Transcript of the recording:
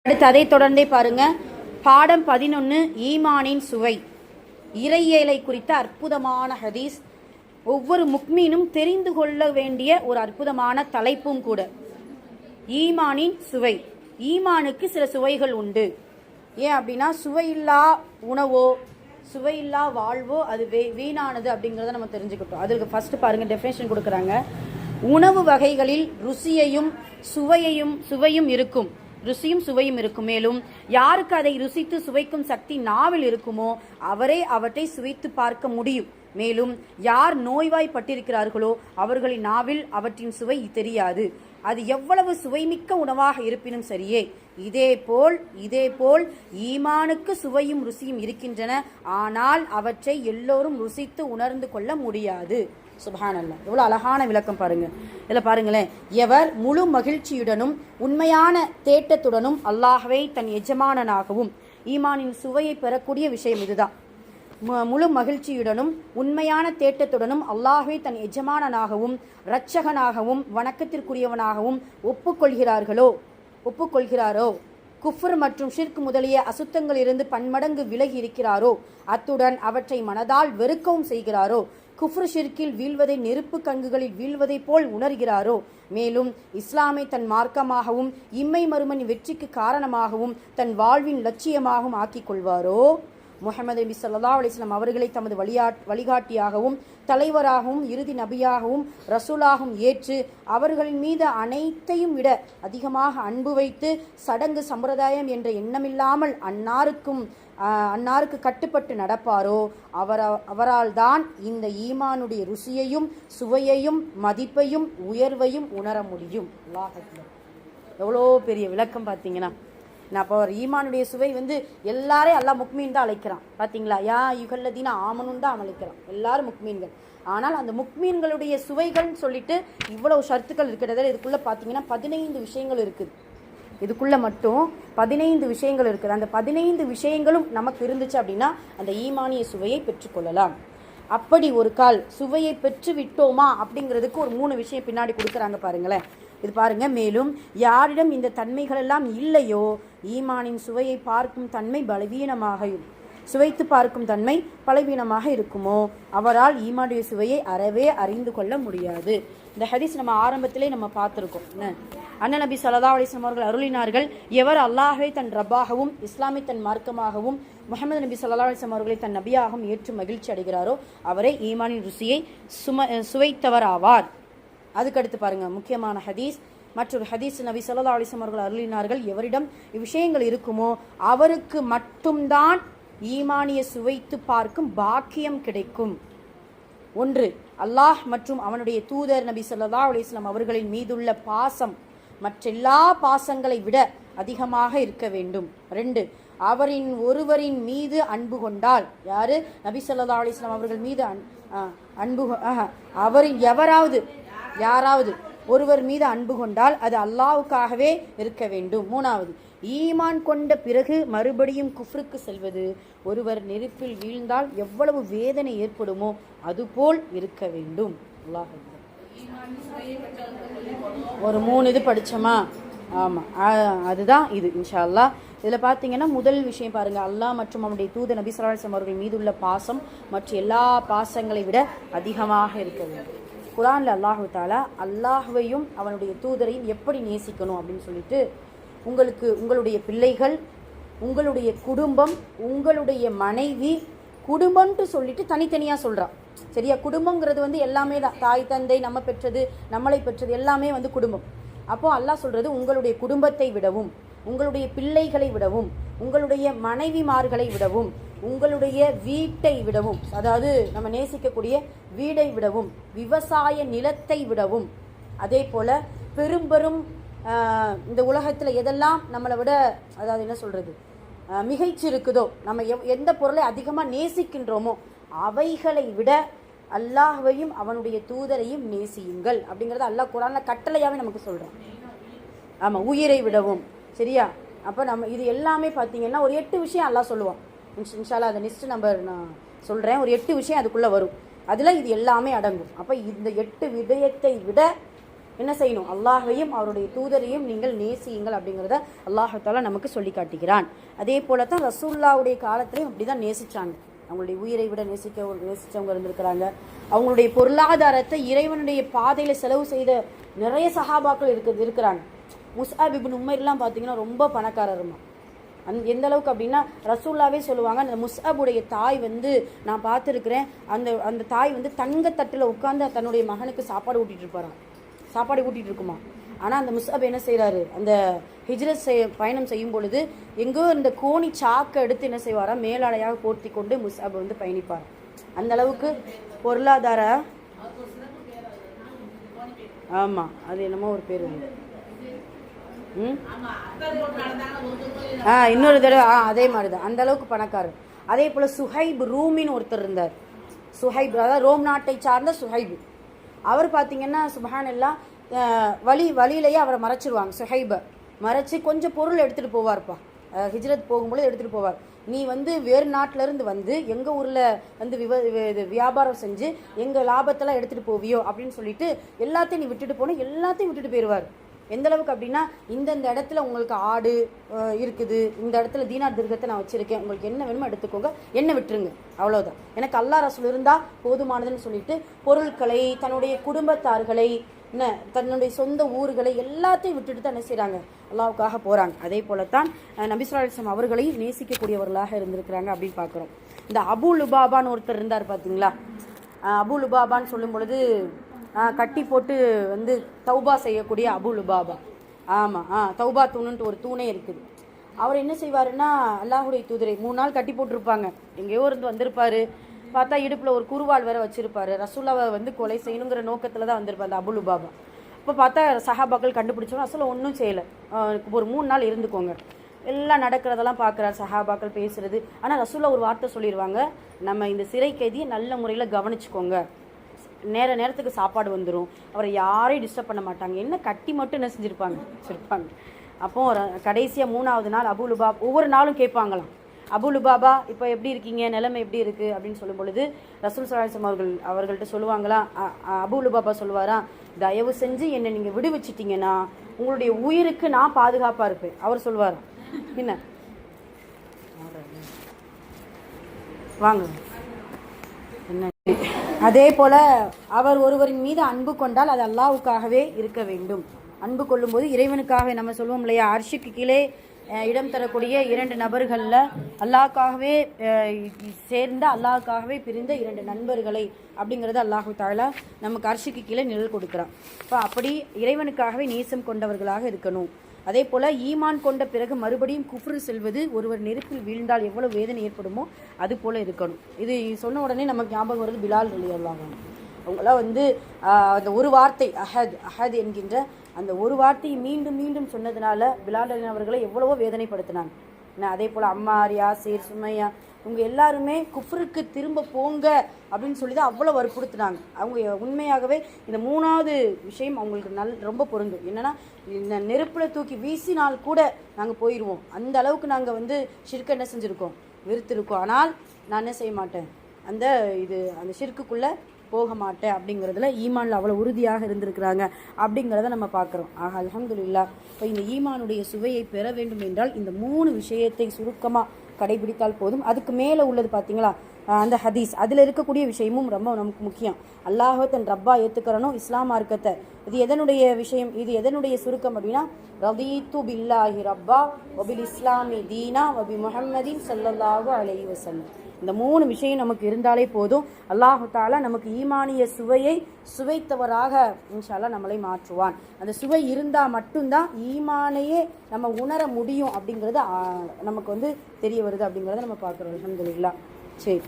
அடுத்து அதை தொடர்ந்தே பாருங்க. பாடம் 11 ஈமானின் சுவை, இறையியலை குறித்த அற்புதமான ஹதீஸ். ஒவ்வொரு முக்மீனும் தெரிந்து கொள்ள வேண்டிய ஒரு அற்புதமான தலைப்பும் கூட. ஈமானின் சுவை. ஈமானுக்கு சில சுவைகள் உண்டு. ஏன் அப்படின்னா, சுவையில்லா உணவோ சுவையில்லா வாழ்வோ அது வீணானது அப்படிங்கிறத நம்ம தெரிஞ்சுக்கிட்டோம். அதுக்கு ஃபர்ஸ்ட் பாருங்க, டெஃபினேஷன் கொடுக்குறாங்க. உணவு வகைகளில் ருசியையும் சுவையும் இருக்கும். ருசியும் சுவையும் இருக்கும். மேலும் யாருக்கு அதை ருசித்து சுவைக்கும் சக்தி நாவில் இருக்குமோ அவரே அவற்றை சுவைத்து பார்க்க முடியும். மேலும் யார் நோய்வாய்ப்பட்டிருக்கிறார்களோ அவர்களின் நாவில் அவற்றின் சுவை தெரியாது. அது எவ்வளவு சுவைமிக்க உணவாக இருப்பினும் சரியே. இதேபோல் ஈமானுக்கு சுவையும் ருசியும் இருக்கின்றன. ஆனால் அவற்றை எல்லோரும் ருசித்து உணர்ந்து கொள்ள முடியாது. சுப்ஹானல்லாஹ், எவ்வளோ அழகான விளக்கம் பாருங்க. இதில் பாருங்களேன், எவர் முழு மகிழ்ச்சியுடனும் உண்மையான தேட்டத்துடனும் அல்லாஹ்வை தன் எஜமானனாகவும், ஈமானின் சுவையை பெறக்கூடிய விஷயம் இதுதான். முழு மகிழ்ச்சியுடனும் உண்மையான தேட்டத்துடனும் அல்லாஹ்வை தன் எஜமானனாகவும் இரட்சகனாகவும் வணக்கத்திற்குரியவனாகவும் ஒப்புக்கொள்கிறாரோ, குஃப்ர் மற்றும் ஷிர்க் முதலிய அசுத்தங்களிலிருந்து பன்மடங்கு விலகி இருக்கிறாரோ, அத்துடன் அவற்றை மனதால் வெறுக்கவும் செய்கிறாரோ, குஃப்ர் ஷிர்கில் வீழ்வதை நெருப்பு கங்குகளில் வீழ்வதை போல் உணர்கிறாரோ, மேலும் இஸ்லாமை தன் மார்க்கமாகவும் இம்மை மறுமன் வெற்றிக்கு காரணமாகவும் தன் வாழ்வின் லட்சியமாகவும் ஆக்கிக் கொள்வாரோ, முஹம்மது நபி ஸல்லல்லாஹு அலைஹி வஸல்லம் அவர்களை தமது வழிகாட்டியாகவும் தலைவராகவும் இறுதி நபியாகவும் ரசூலாகவும் ஏற்று அவர்களின் மீது அனைத்தையும் விட அதிகமாக அன்பு வைத்து சடங்கு சம்பிரதாயம் என்ற எண்ணமில்லாமல் அன்னாருக்கு கட்டுப்பட்டு நடப்பாரோ அவரால் தான் இந்த ஈமானுடைய ருசியையும் சுவையையும் மதிப்பையும் உயர்வையும் உணர முடியும். அல்லாஹ் அக்பர். எவ்வளோ பெரிய விளக்கம் பார்த்தீங்கன்னா. நான் இப்போ ஈமானுடைய சுவை எல்லாரையும் அல்லாஹ் முக்மீன் தான் அழைக்கிறான். பார்த்தீங்களா? யா யுகல்லதீன ஆமனுன்னு தான் அழைக்கிறான். எல்லாரும் முக்மீன்கள். ஆனால் அந்த முக்மீன்களுடைய சுவைகள்னு சொல்லிட்டு இவ்வளவு ஷர்த்துக்கள் இருக்கிறது. இதுக்குள்ளே பார்த்தீங்கன்னா 15 விஷயங்கள் இருக்குது. இதுக்குள்ளே மட்டும் 15 விஷயங்கள் இருக்குது. அந்த 15 விஷயங்களும் நமக்கு இருந்துச்சு அப்படின்னா அந்த ஈமானிய சுவையை பெற்றுக்கொள்ளலாம். அப்படி ஒரு கால் சுவையை பெற்று விட்டோமா அப்படிங்கிறதுக்கு ஒரு 3 விஷயம் பின்னாடி கொடுக்குறாங்க பாருங்களேன். இது பாருங்க. மேலும் யாரிடம் இந்த தன்மைகள் எல்லாம் இல்லையோ ஈமானின் சுவையை பார்க்கும் தன்மை சுவைத்து பார்க்கும் தன்மை பலவீனமாக இருக்குமோ அவரால் ஈமானுடைய சுவையை அறவே அறிந்து கொள்ள முடியாது. இந்த ஹதீஸ் நம்ம ஆரம்பத்திலே நம்ம பார்த்துருக்கோம். அண்ணன் நபி ஸல்லல்லாஹு அலைஹி வஸல்லம் அவர்கள் அருளினார்கள், எவர் அல்லாஹ்வை தன் ரப்பாகவும் இஸ்லாமை தன் மார்க்கமாகவும் முஹம்மது நபி ஸல்லல்லாஹு அலைஹி வஸல்லம் அவர்களை தன் நபியாகவும் ஏற்று மகிழ்ச்சி அடைகிறாரோ அவரே ஈமானின் ருசியை சுவைத்தவர் ஆவார். அதுக்கடுத்து பாருங்க, முக்கியமான ஹதீஸ். மற்றொரு ஹதீஸ் நபி ஸல்லல்லாஹு அலைஹி வஸல்லம் அவர்கள் அருளினார்கள், எவரிடம் இவ்விஷயங்கள் இருக்குமோ அவருக்கு மட்டும்தான் ஈமானிய சுவைத்து பார்க்கும் பாக்கியம் கிடைக்கும். 1. அல்லாஹ் மற்றும் அவனுடைய தூதர் நபி ஸல்லல்லாஹு அலைஹி வஸல்லம் அவர்களின் மீதுள்ள பாசம் மற்றெல்லா பாசங்களை விட அதிகமாக இருக்க வேண்டும். 2. அவரின் ஒருவரின் மீது அன்பு கொண்டால், யாரு? நபி ஸல்லல்லாஹு அலைஹி வஸல்லம் அவர்கள் மீது அவரின் யாராவது ஒருவர் மீது அன்பு கொண்டால் அது அல்லாஹ்வுக்காகவே இருக்க வேண்டும். 3. ஈமான் கொண்ட பிறகு மறுபடியும் குஃப்ருக்கு செல்வது, ஒருவர் நெருப்பில் வீழ்ந்தால் எவ்வளவு வேதனை ஏற்படுமோ அதுபோல் இருக்க வேண்டும். அல்லாஹ் ஒரு 3 இது படிச்சோமா? ஆமாம், அதுதான் இது இன்ஷா அல்லாஹ். இதில் பார்த்தீங்கன்னா முதல் விஷயம் பாருங்க, அல்லாஹ் மற்றும் அவனுடைய தூதர் நபி ஸல்லல்லாஹு அலைஹி வஸல்லம் அவர்கள் மீதுள்ள பாசம் மற்ற எல்லா பாசங்களை விட அதிகமாக இருக்க வேண்டும். குர்ஆன்ல அல்லாஹ் தஆலா அல்லாஹ்வையும் அவனுடைய தூதரையும் எப்படி நேசிக்கணும் அப்படின்னு சொல்லிட்டு உங்களுடைய பிள்ளைகள், உங்களுடைய குடும்பம், உங்களுடைய மனைவி, குடும்பம்னு சொல்லிட்டு தனித்தனியாக சொல்கிறான். சரியா? குடும்பங்கிறது எல்லாமே தான். தாய் தந்தை, நம்ம பெற்றது, நம்மளை பெற்றது எல்லாமே குடும்பம். அப்போ அல்லாஹ் சொல்றது உங்களுடைய குடும்பத்தை விடவும், உங்களுடைய பிள்ளைகளை விடவும், உங்களுடைய மனைவிமார்களை விடவும், உங்களுடைய வீட்டை விடவும், அதாவது நம்ம நேசிக்கக்கூடிய வீடை விடவும், விவசாய நிலத்தை விடவும், அதே போல பெரும் இந்த உலகத்தில் எதெல்லாம் நம்மளை விட, அதாவது என்ன சொல்றது, மிகைச்சு இருக்குதோ, நம்ம எந்த பொருளை அதிகமாக நேசிக்கின்றோமோ அவைகளை விட அல்லாஹ்வையும் அவனுடைய தூதரையும் நேசியுங்கள் அப்படிங்கிறத அல்லாஹ் குர்ஆன்ல கட்டளையாவே நமக்கு சொல்றான். ஆமா, உயிரை விடவும். சரியா? அப்போ நம்ம இது எல்லாமே பார்த்தீங்கன்னா ஒரு 8 விஷயம் அல்லாஹ் சொல்லுவான். இன்ஷால்லா அதை நெக்ஸ்ட் நம்பர் நான் சொல்கிறேன். ஒரு 8 விஷயம் அதுக்குள்ளே வரும். அதில் இது எல்லாமே அடங்கும். அப்போ இந்த 8 விடயத்தை விட என்ன செய்யணும்? அல்லாஹையும் அவருடைய தூதரையும் நீங்கள் நேசியுங்கள் அப்படிங்கிறத அல்லாஹ் தஆலா நமக்கு சொல்லி காட்டுகிறான். அதே போல தான் ரசூலுல்லாவுடைய காலத்திலையும் அப்படிதான் நேசிச்சாங்க. அவங்களுடைய உயிரை விட நேசிச்சவங்க இருந்திருக்கிறாங்க. அவங்களுடைய பொருளாதாரத்தை இறைவனுடைய பாதையில செலவு செய்த நிறைய சஹாபாக்கள் இருக்கிறாங்க. முஸ்அப் இப்னு உமைர்லாம் பார்த்தீங்கன்னா ரொம்ப பணக்காரருமா. எந்த அளவுக்கு அப்படின்னா ரசூல்லாவே சொல்லுவாங்க, அந்த முஸ்அபுடைய தாய் வந்து நான் பார்த்துருக்கிறேன், அந்த தாய் வந்து தங்கத்தட்டில் உட்காந்து தன்னுடைய மகனுக்கு சாப்பாடு ஊட்டிட்டு இருக்குமா. ஆனால் அந்த முஸ்அப் என்ன செய்கிறாரு, அந்த ஹிஜ்ரத் பயணம் செய்யும் பொழுது எங்கோ இந்த கோணி சாக்கை எடுத்து என்ன செய்வாரா, மேலாடையாக போர்த்தி கொண்டு முஸ்அப் வந்து பயணிப்பார். அந்த அளவுக்கு பொருளாதார ஆமாம், அது என்னமோ ஒரு பேர் உண்டு. இன்னொரு தடவை அதே மாதிரி தான், அந்த அளவுக்கு பணக்காரர். அதே போல் சுஹைப் ரூமின்னு ஒருத்தர் இருந்தார். சுஹைப், அதாவது ரோம் நாட்டை சார்ந்த சுஹைப். அவர் பார்த்தீங்கன்னா சுப்ஹானல்லாஹ், வழியிலேயே அவரை மறைச்சிருவாங்க. சுஹைபை மறைச்சி கொஞ்சம் பொருள் எடுத்துகிட்டு போவார்ப்பா. ஹிஜ்ரத் போகும்போது எடுத்துகிட்டு போவார். நீ வந்து வேறு நாட்டிலேருந்து வந்து எங்கள் ஊரில் வந்து வியாபாரம் செஞ்சு எங்கள் லாபத்தெல்லாம் எடுத்துகிட்டு போவியோ அப்படின்னு சொல்லிட்டு எல்லாத்தையும் நீ விட்டுட்டு போன, எல்லாத்தையும் விட்டுட்டு போயிடுவார். எந்த அளவுக்கு அப்படின்னா, இந்தந்த இடத்துல உங்களுக்கு ஆடு இருக்குது, இந்த இடத்துல தீனார் திருகத்தை நான் வச்சுருக்கேன், உங்களுக்கு என்ன வேணுமோ எடுத்துக்கோங்க, என்ன விட்டுருங்க, அவ்வளோதான், எனக்கு அல்லாஹ் ரசூல் இருந்தால் போதுமானதுன்னு சொல்லிட்டு பொருட்களை, தன்னுடைய குடும்பத்தார்களை, என்ன தன்னுடைய சொந்த ஊர்களை எல்லாத்தையும் விட்டுட்டு தான் என்ன செய்கிறாங்க, அல்லாஹ்வுக்காக போகிறாங்க. அதே போலத்தான் நபி ஸல்லல்லாஹு அலைஹி வஸல்லம் அவர்களையும் நேசிக்கக்கூடியவர்களாக இருந்திருக்கிறாங்க அப்படின்னு பார்க்குறோம். இந்த அபு லுபாபான்னு ஒருத்தர் இருந்தார் பார்த்தீங்களா. அபு லுபாபான்னு சொல்லும் பொழுது கட்டி போட்டு வந்து தௌபா செய்யக்கூடிய அபு லுபாபா. ஆமாம், தௌபா தூணுன்ட்டு ஒரு தூணே இருக்குது. அவர் என்ன செய்வாருன்னா, அல்லாஹுடைய தூதரை 3 நாள் கட்டி போட்டிருப்பாங்க. எங்கேயோ இருந்து வந்திருப்பாரு, பார்த்தா இடுப்பில் ஒரு குருவால் வேற வச்சிருப்பாரு. ரசூலாவை வந்து கொலை செய்யணுங்கிற நோக்கத்தில் தான் வந்திருப்பார் அந்த அபு லுபாபா. இப்போ பார்த்தா சஹாபாக்கள் கண்டுபிடிச்சோம், ரசூலா ஒன்றும் செய்யலை, ஒரு 3 நாள் இருந்துக்கோங்க. எல்லாம் நடக்கிறதெல்லாம் பார்க்குறாரு, சஹாபாக்கள் பேசுறது. ஆனால் ரசூலா ஒரு வார்த்தை சொல்லிடுவாங்க, நம்ம இந்த சிறை கைதியை நல்ல முறையில் கவனிச்சுக்கோங்க, நேரத்துக்கு சாப்பாடு வந்துடும், அவரை யாரையும் டிஸ்டர்ப் பண்ண மாட்டாங்க. என்ன கட்டி மட்டும் என்ன செஞ்சுருப்பாங்க. அப்போ கடைசியாக 3ஆவது நாள் அபு லுபாபா ஒவ்வொரு நாளும் கேட்பாங்களாம், அபு லுபாபா இப்போ எப்படி இருக்கீங்க, நிலைமை எப்படி இருக்குது அப்படின்னு சொல்லும் பொழுது ரசூல் ஸல்லல்லாஹு அலைஹி வஸல்லம் அவர்கள்ட்ட சொல்லுவாங்களாம். அபு லுபாபா சொல்லுவாராம், தயவு செஞ்சு என்னை நீங்கள் விடுவிச்சிட்டிங்கன்னா உங்களுடைய உயிருக்கு நான் பாதுகாப்பாக இருப்பேன். அவர் சொல்லுவாராம், என்ன வாங்க என்ன. அதே போல அவர் ஒருவரின் மீது அன்பு கொண்டால் அது அல்லாஹ்வுக்காகவே இருக்க வேண்டும். அன்பு கொள்ளும்போது இறைவனுக்காக, நம்ம சொல்லுவோம் இல்லையா, அர்ஷுக்கு கீழே இடம் தரக்கூடிய 2 நபர்களில் அல்லாஹ்வுக்காகவே சேர்ந்த, அல்லாஹ்வுக்காகவே பிரிந்த 2 நண்பர்களை அப்படிங்கிறது அல்லாஹு தஆலா நமக்கு அர்ஷுக்கு கீழே நிழல் கொடுக்குறான். இப்போ அப்படி இறைவனுக்காகவே நேசம் கொண்டவர்களாக இருக்கணும். அதே போல் ஈமான் கொண்ட பிறகு மறுபடியும் குஃப்ரு செல்வது, ஒருவர் நெருப்பில் வீழ்ந்தால் எவ்வளவு வேதனை ஏற்படுமோ அது போல் இருக்கணும். இது சொன்ன உடனே நமக்கு ஞாபகம் வருது பிலால் ரலியல்லாஹு அன்ஹு. அவங்களாம் வந்து அந்த ஒரு வார்த்தை அஹத் என்கின்ற அந்த ஒரு வார்த்தையை மீண்டும் மீண்டும் சொன்னதுனால பிலால் அவர்களை எவ்வளவோ வேதனைப்படுத்தினாங்க. அதே போல் அம்மார், யாசீர், சுமையா இவங்க எல்லாருமே குஃப்ருக்கு திரும்ப போங்க அப்படின்னு சொல்லி தான் அவ்வளோ வற்புறுத்தினாங்க. அவங்க உண்மையாகவே இந்த 3ஆவது விஷயம் அவங்களுக்கு ரொம்ப பொருந்தும். என்னென்னா, இந்த நெருப்பில் தூக்கி வீசினால் கூட நாங்கள் போயிடுவோம், அந்த அளவுக்கு நாங்கள் வந்து ஷிர்க் என்ன செஞ்சுருக்கோம், வெறுத்திருக்கோம். ஆனால் நான் என்ன செய்ய மாட்டேன், அந்த ஷிர்க்குக்குள்ளே போக மாட்டேன் அப்படிங்கிறதுல ஈமானில் அவ்வளோ உறுதியாக இருந்திருக்கிறாங்க அப்படிங்கிறத நம்ம பார்க்குறோம். ஆக அல்ஹம்துலில்லாஹ். இப்போ இந்த ஈமானுடைய சுவையை பெற வேண்டும் என்றால் இந்த 3 விஷயத்தை சுருக்கமாக கடைபிடித்தால் போதும். அதுக்கு மேலே உள்ளது பார்த்தீங்களா, அந்த ஹதீஸ், அதில் இருக்கக்கூடிய விஷயமும் ரொம்ப நமக்கு முக்கியம். அல்லாஹ்வை தன் ரப்பா ஏற்றுக்கிறனும், இஸ்லாம் மார்க்கத்தை. இது எதனுடைய விஷயம், இது எதனுடைய சுருக்கம் அப்படின்னா, ரதீத்து பில்லாஹி ரப்பா வபில் இஸ்லாமி தீனா வபி முஹம்மதின் ஸல்லல்லாஹு அலைஹி வஸல்லம். இந்த 3 விஷயம் நமக்கு இருந்தாலே போதும். அல்லாஹு தஆலா நமக்கு ஈமானிய சுவையை சுவைத்தவராக இன்ஷா அல்லாஹ் நம்மளை மாற்றுவான். அந்த சுவை இருந்தால் மட்டும்தான் ஈமானையே நம்ம உணர முடியும் அப்படிங்கிறது நமக்கு வந்து தெரிய வருது அப்படிங்கிறத நம்ம பார்க்குறோம். அல்ஹம்துலில்லாஹ். சரி.